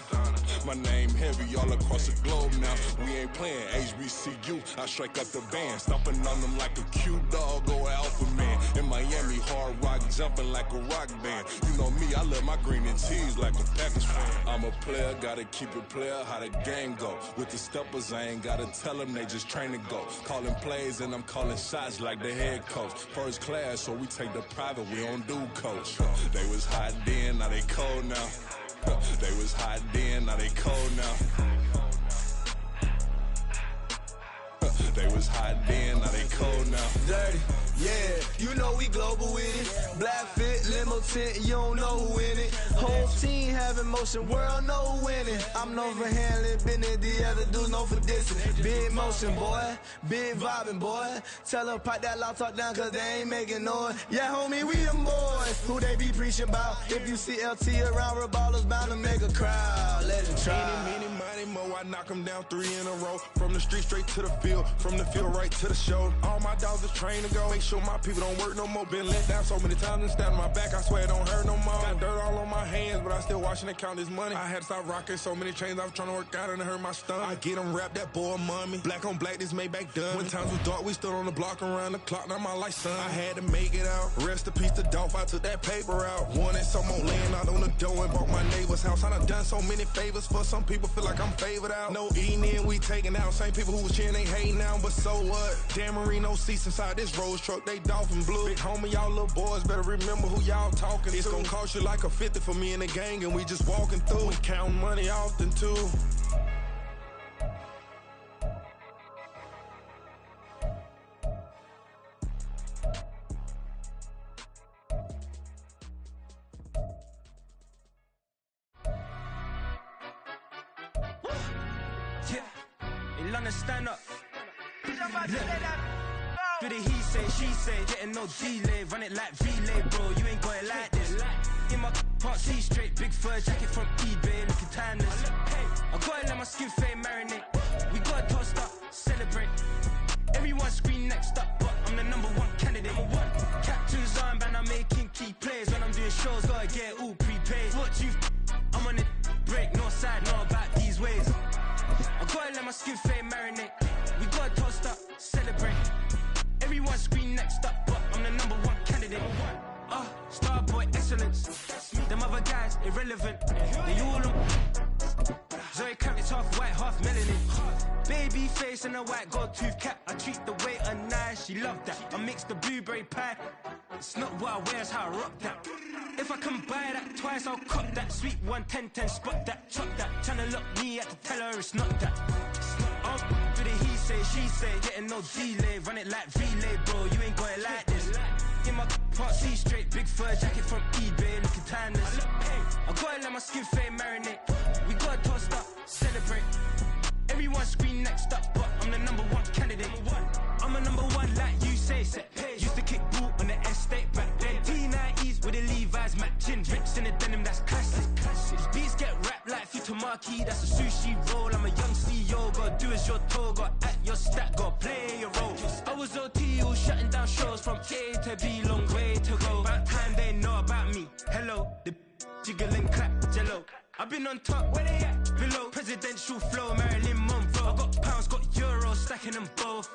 My name heavy all across the globe now. We ain't playing HBCU, I strike up the band. Stomping on them like a cute dog or alpha man. In Miami, hard rock jumping like a rock band. You know me, I love my green and cheese like a Packers fan. I'm a player, gotta keep it player, how the game go. With the steppers, I ain't gotta tell them, they just train to go. Calling plays and I'm calling shots like the head coach. First class, so we take the private, we don't do coach. They was hot then, now they cold now. They was hot then, now they cold now. They was hot then, now they cold now. Dirty, yeah, you know we global with it. Black fit, limo tint, you don't know who in it. Whole team having motion, world know who winning. I'm known for handling business, the other dudes known for dissing. Big motion, boy, big vibing, boy. Tell them pipe that loud talk down, cause they ain't making noise. Yeah, homie, we them boys, who they be preaching about. If you see LT around, Reballer's bound to make a crowd. Let it try. Many, mo, I knock them down 3 in a row. From the street straight to the field, from the field right to the show. All my dogs are trained to go. Make sure my people don't work no more. Been let down so many times and stand on my back, I swear it don't hurt no more. Got dirt all on my hands, but I still watching and count this money. I had to stop rocking so many chains, I was trying to work out and it hurt my stomach. I get them wrapped, that boy mommy. Black on black, this Maybach done. When times was dark, we stood on the block around the clock, now my life son. I had to make it out. Rest in peace to Dolph, I took that paper out. Wanted some more laying out on the door and bought my neighbor's house. I done done so many favors for some people, feel like I'm favored out. No eating in, we taking out. Same people who was cheering, they hating now, but so what? Dan Marino seats inside this Rolls truck, they Dolphin blue. Big homie, y'all little boys better remember who y'all talking to. It's gonna cost you like a 50 for me and the gang, and we just walking through. We counting money often too. London, stand up. Do the he say, she say, getting no delay. Run it like relay, bro, you ain't got it like this. In my can't see straight, big fur jacket from eBay, looking timeless. I gotta let my skin fade marinate. We gotta toast up, celebrate. Everyone scream next up, but I'm the #1 candidate. Captain's armband, I'm making key plays. When I'm doing shows, gotta get it all prepaid. What you I'm on it, break, no side, know about these ways. I gotta let my skin fade marinate. We gotta toast up, celebrate. Everyone scream next up, but I'm the #1 candidate. Starboy excellence. Them other guys irrelevant. They all on. Baby face and a white gold tooth cap. I treat the waiter nice, she love that. I mix the blueberry pie. It's not what I wear, it's how I rock that. If I can buy that twice, I'll cop that. Sweet 110, spot that, chop that. Tryna lock me at the teller, it's not that. For the he say, she say, getting no delay. Run it like relay, bro, you ain't got it like this. In my part C straight, big fur jacket from eBay, looking timeless. I gotta let my skin fade marinate. We gotta toast up, celebrate. Everyone scream next up, but I'm the #1 candidate. I'm a #1 like you say, set. Used to kick boot on the estate back then. T90s with the Levi's matching. Rips in the denim, that's classic. These beats get wrapped like Futamaki, that's a sushi roll. I'm a young CEO, gotta do as you're told. Gotta act your stat, gotta play your role. I was OT, all shutting down shows from A to B, long way to go. About time they know about me. Hello, the jiggle and clap, jello. I've been on top, where they at? Below, presidential flow, Marilyn Monroe. I got pounds, got euros, stacking them both.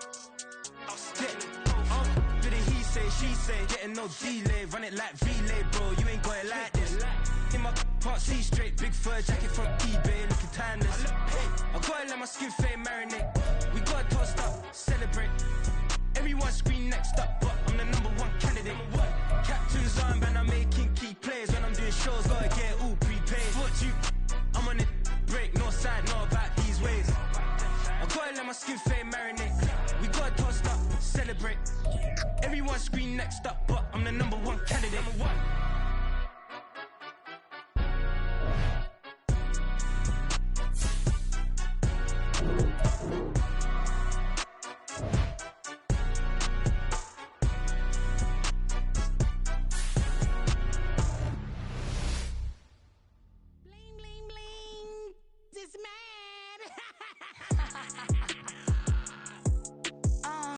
For the he say, she say, getting no delay. Run it like relay, bro, you ain't got it like this. In my part C straight, big fur jacket from eBay, looking timeless. I gotta let my skin fade marinate. We gotta toast up, celebrate. Everyone scream next up, but I'm the #1 candidate. Captain's armband, I'm making key plays. When I'm doing shows, gotta get all prepaid. What you? I'm on it, break, no side, know about these ways. I gotta let my skin fade marinate. We gotta toast up, celebrate. Everyone scream next up, but I'm the #1 candidate.